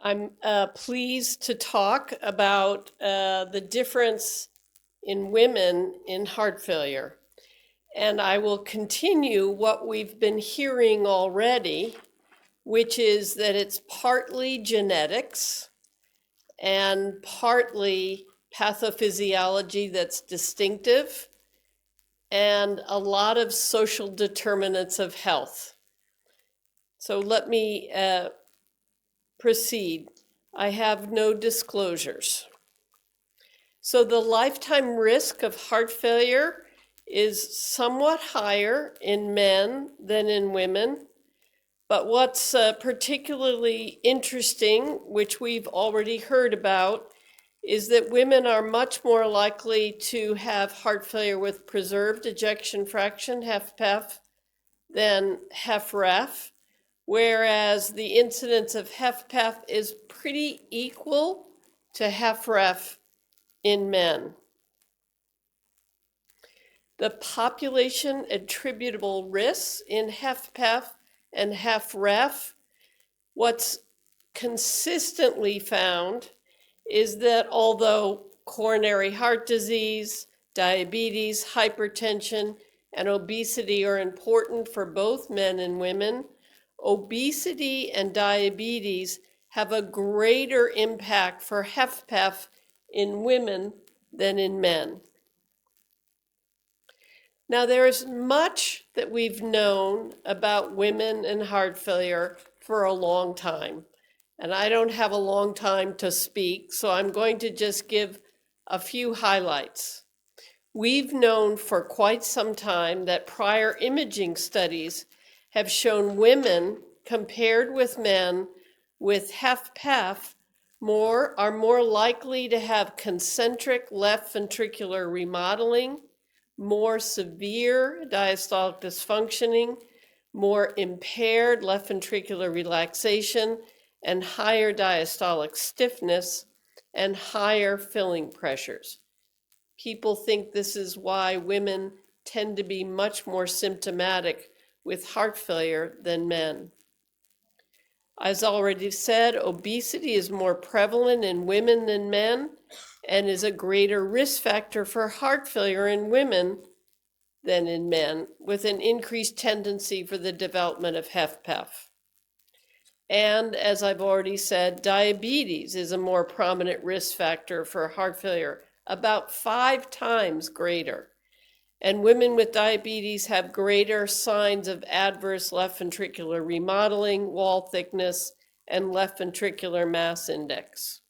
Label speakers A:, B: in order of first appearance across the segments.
A: I'm pleased to talk about the difference in women in heart failure. And I will continue what we've been hearing already, which is that it's partly genetics and partly pathophysiology that's distinctive, and a lot of social determinants of health. So let me proceed. I have no disclosures. So the lifetime risk of heart failure is somewhat higher in men than in women. But what's particularly interesting, which we've already heard about, is that women are much more likely to have heart failure with preserved ejection fraction, HFpEF, than HFrEF, whereas the incidence of HFpEF is pretty equal to HFrEF in men. The population attributable risks in HFpEF and HFrEF, what's consistently found is that although coronary heart disease, diabetes, hypertension, and obesity are important for both men and women, obesity and diabetes have a greater impact for HFpEF in women than in men. Now, there is much that we've known about women and heart failure for a long time. And I don't have a long time to speak, so I'm going to just give a few highlights. We've known for quite some time that prior imaging studies have shown women compared with men with HFpEF are more likely to have concentric left ventricular remodeling, more severe diastolic dysfunctioning, more impaired left ventricular relaxation, and higher diastolic stiffness, and higher filling pressures. People think this is why women tend to be much more symptomatic with heart failure than men. As already said, obesity is more prevalent in women than men and is a greater risk factor for heart failure in women than in men, with an increased tendency for the development of HFpEF. And as I've already said, diabetes is a more prominent risk factor for heart failure, about 5 times greater. And women with diabetes have greater signs of adverse left ventricular remodeling, wall thickness, and left ventricular mass index.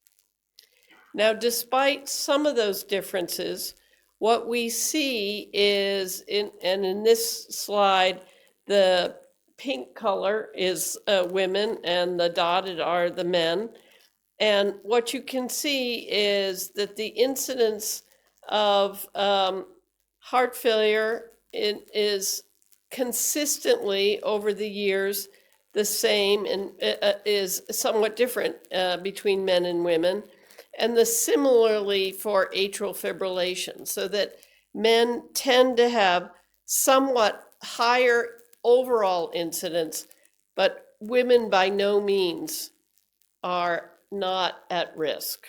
A: Now, despite some of those differences, what we see is, in this slide, the pink color is women and the dotted are the men. And what you can see is that the incidence of heart failure is consistently over the years the same and is somewhat different between men and women. And similarly for atrial fibrillation, so that men tend to have somewhat higher overall incidence, but women by no means are not at risk.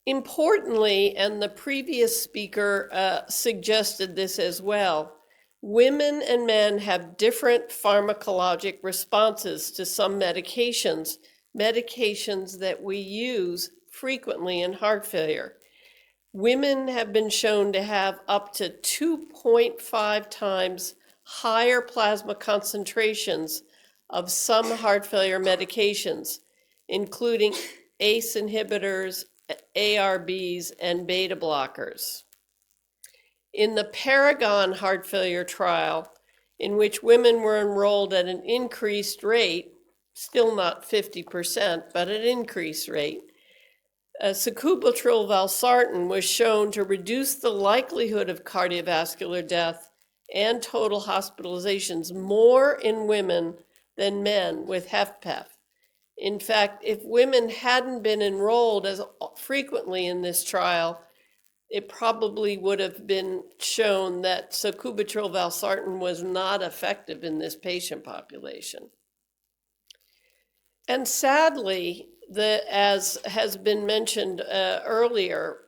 A: Importantly, and the previous speaker suggested this as well, women and men have different pharmacologic responses to some medications that we use frequently in heart failure. Women have been shown to have up to 2.5 times higher plasma concentrations of some heart failure medications, including ACE inhibitors, ARBs, and beta blockers. In the Paragon heart failure trial, in which women were enrolled at an increased rate, still not 50%, but an increased rate, sacubitril valsartan was shown to reduce the likelihood of cardiovascular death and total hospitalizations more in women than men with HFpEF. In fact, if women hadn't been enrolled as frequently in this trial, it probably would have been shown that sacubitril valsartan was not effective in this patient population. And sadly, as has been mentioned earlier,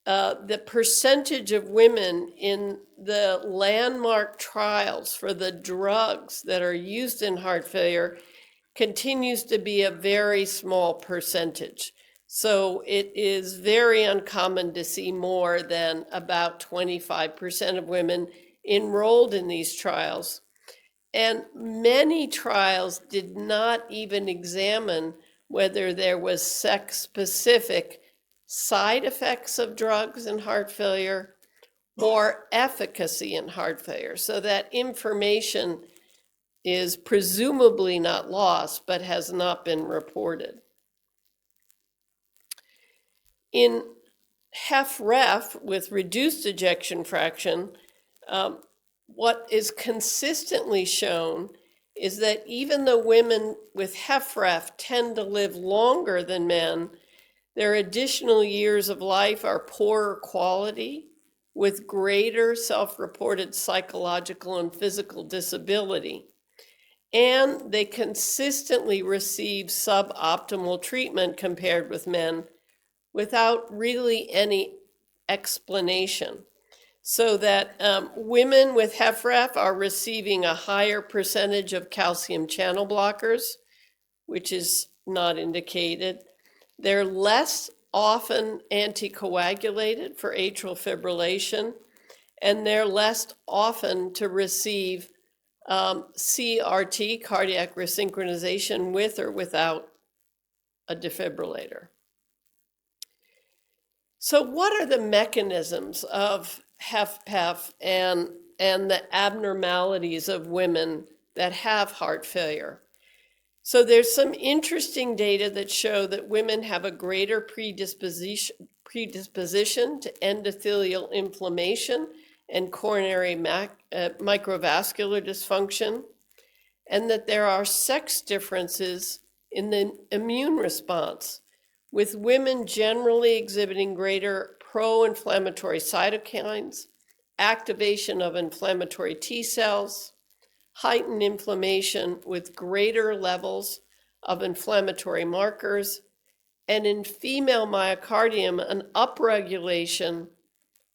A: the percentage of women in the landmark trials for the drugs that are used in heart failure continues to be a very small percentage. So it is very uncommon to see more than about 25% of women enrolled in these trials. And many trials did not even examine whether there was sex-specific side effects of drugs in heart failure or efficacy in heart failure. So that information is presumably not lost, but has not been reported. In HFrEF with reduced ejection fraction, what is consistently shown is that even though women with HFrEF tend to live longer than men, their additional years of life are poorer quality with greater self-reported psychological and physical disability. And they consistently receive suboptimal treatment compared with men without really any explanation. So that women with HFrEF are receiving a higher percentage of calcium channel blockers, which is not indicated. They're less often anticoagulated for atrial fibrillation, and they're less often to receive CRT, cardiac resynchronization, with or without a defibrillator. So what are the mechanisms of HFpEF and the abnormalities of women that have heart failure? So there's some interesting data that show that women have a greater predisposition to endothelial inflammation and coronary microvascular dysfunction, and that there are sex differences in the immune response, with women generally exhibiting greater pro-inflammatory cytokines, activation of inflammatory T cells, heightened inflammation with greater levels of inflammatory markers, and in female myocardium, an upregulation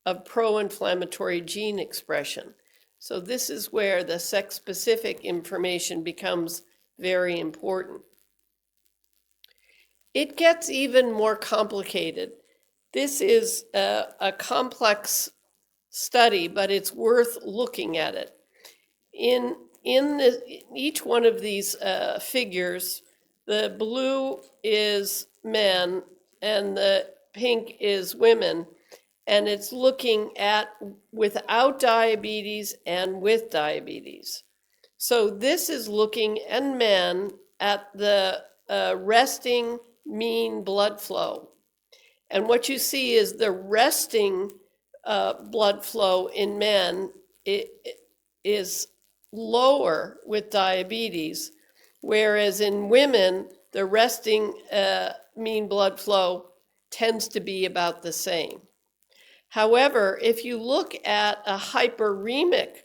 A: of pro-inflammatory gene expression. So this is where the sex-specific information becomes very important. It gets even more complicated. This is a complex study, but it's worth looking at it. In each one of these figures, the blue is men and the pink is women, and it's looking at without diabetes and with diabetes. So this is looking in men at the resting mean blood flow. And what you see is the resting blood flow in men is lower with diabetes, whereas in women, the resting mean blood flow tends to be about the same. However, if you look at a hyperemic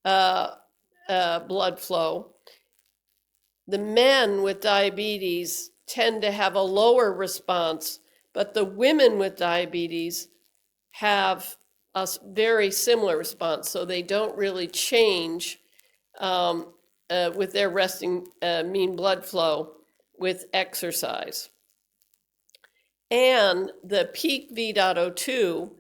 A: blood flow, the men with diabetes tend to have a lower response, but the women with diabetes have a very similar response. So they don't really change with their resting mean blood flow with exercise. And the peak V.O2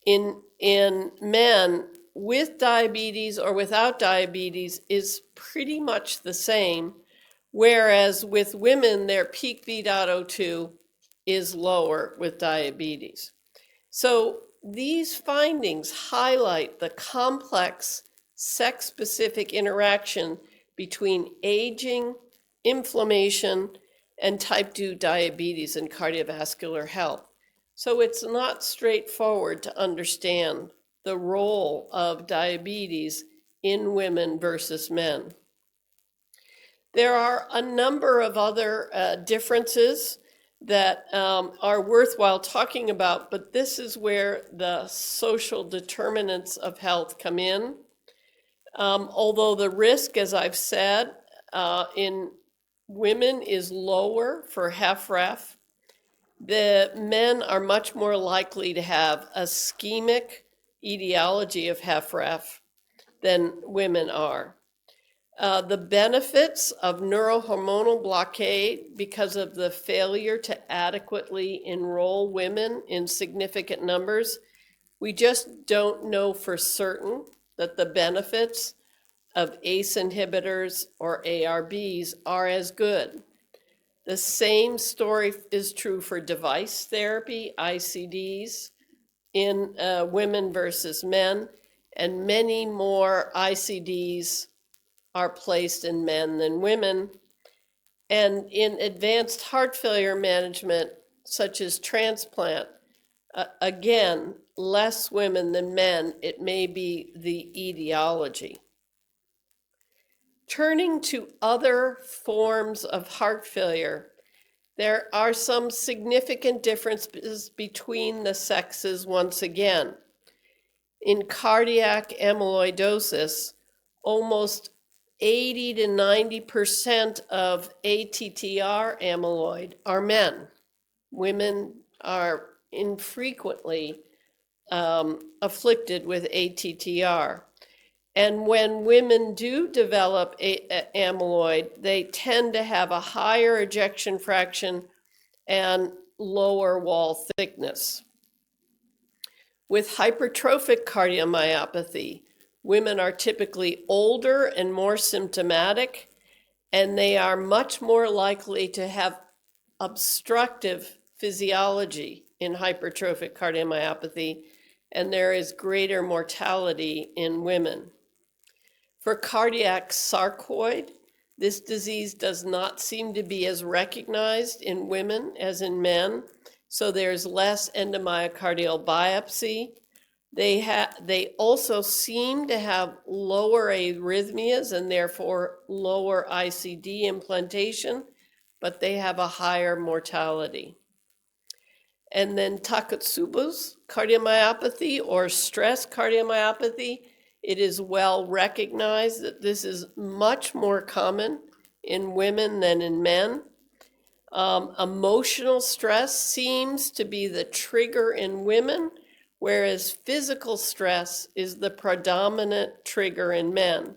A: in men with diabetes or without diabetes is pretty much the same, whereas with women, their peak V.O2 is lower with diabetes. So these findings highlight the complex sex-specific interaction between aging, inflammation, and type 2 diabetes and cardiovascular health. So it's not straightforward to understand the role of diabetes in women versus men. There are a number of other differences that are worthwhile talking about, but this is where the social determinants of health come in. Although the risk, as I've said, in women is lower for HFrEF. The men are much more likely to have a ischemic etiology of HFrEF than women are. The benefits of neurohormonal blockade because of the failure to adequately enroll women in significant numbers, we just don't know for certain that the benefits of ACE inhibitors or ARBs are as good. The same story is true for device therapy, ICDs, in women versus men, and many more ICDs are placed in men than women. And in advanced heart failure management, such as transplant, again, less women than men, it may be the etiology. Turning to other forms of heart failure, there are some significant differences between the sexes once again. In cardiac amyloidosis, almost 80 to 90% of ATTR amyloid are men. Women are infrequently afflicted with ATTR. And when women do develop amyloid, they tend to have a higher ejection fraction and lower wall thickness. With hypertrophic cardiomyopathy, women are typically older and more symptomatic, and they are much more likely to have obstructive physiology in hypertrophic cardiomyopathy, and there is greater mortality in women. For cardiac sarcoid, this disease does not seem to be as recognized in women as in men, so there's less endomyocardial biopsy. They also seem to have lower arrhythmias and therefore lower ICD implantation, but they have a higher mortality. And then Takotsubo's cardiomyopathy or stress cardiomyopathy, it is well recognized that this is much more common in women than in men. Emotional stress seems to be the trigger in women, whereas physical stress is the predominant trigger in men.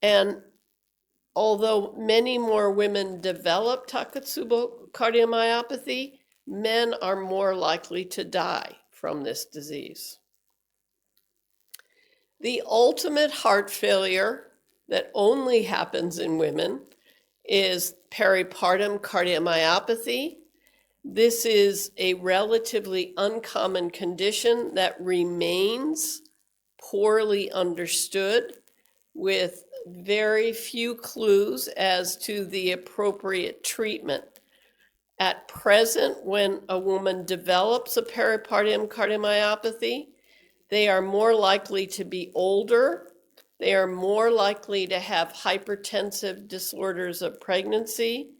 A: And although many more women develop Takotsubo cardiomyopathy, men are more likely to die from this disease. The ultimate heart failure that only happens in women is peripartum cardiomyopathy. This is a relatively uncommon condition that remains poorly understood, with very few clues as to the appropriate treatment. At present, when a woman develops a peripartum cardiomyopathy, they are more likely to be older. They are more likely to have hypertensive disorders of pregnancy.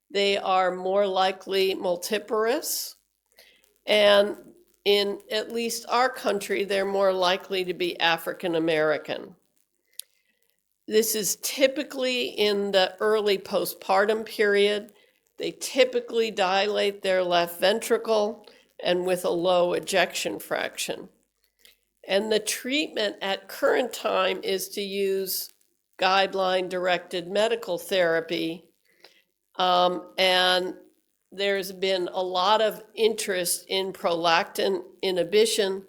A: They are more likely multiparous. And in at least our country, they're more likely to be African American. This is typically in the early postpartum period. They typically dilate their left ventricle and with a low ejection fraction. And the treatment at current time is to use guideline-directed medical therapy. And there's been a lot of interest in prolactin inhibition,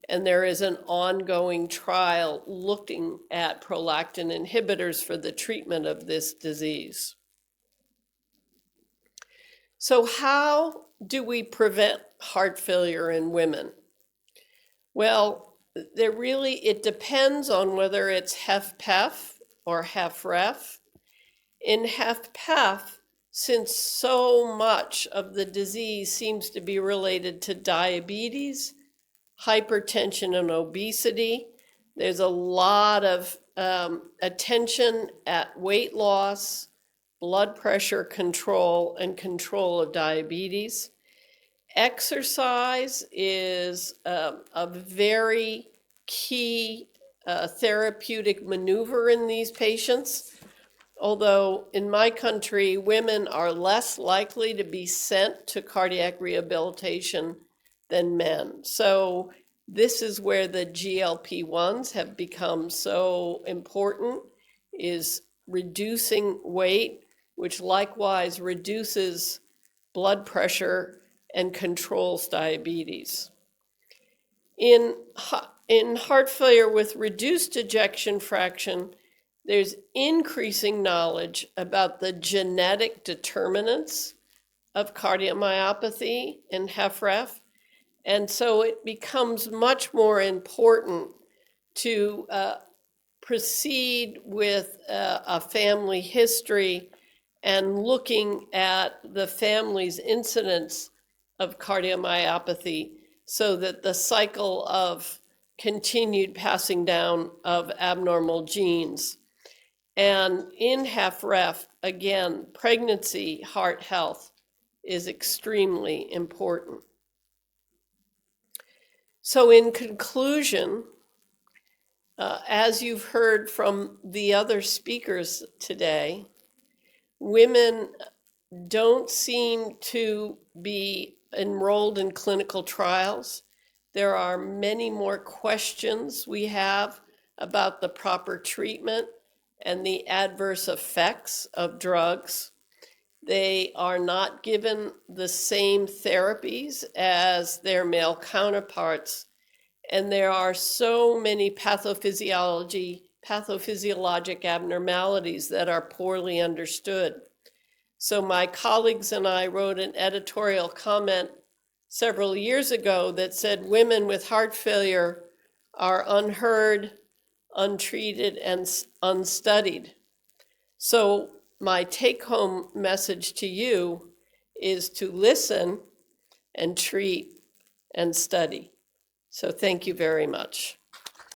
A: and there is an ongoing trial looking at prolactin inhibitors for the treatment of this disease. So how do we prevent heart failure in women? Well, it depends on whether it's HFpEF or HFrEF. In HFpEF, since so much of the disease seems to be related to diabetes, hypertension, and obesity, there's a lot of attention at weight loss, blood pressure control, and control of diabetes. Exercise is a very key therapeutic maneuver in these patients. although in my country, women are less likely to be sent to cardiac rehabilitation than men. So this is where the GLP-1s have become so important, is reducing weight, which likewise reduces blood pressure and controls diabetes. In heart failure with reduced ejection fraction, there's increasing knowledge about the genetic determinants of cardiomyopathy in HFrEF. And so it becomes much more important to proceed with a family history and looking at the family's incidence of cardiomyopathy so that the cycle of continued passing down of abnormal genes. And in HFrEF, again, pregnancy heart health is extremely important. So in conclusion, as you've heard from the other speakers today, women don't seem to be enrolled in clinical trials. There are many more questions we have about the proper treatment and the adverse effects of drugs. They are not given the same therapies as their male counterparts. And there are so many pathophysiologic abnormalities that are poorly understood. So my colleagues and I wrote an editorial comment several years ago that said women with heart failure are unheard, untreated, and unstudied. So my take-home message to you is to listen and treat and study. So thank you very much.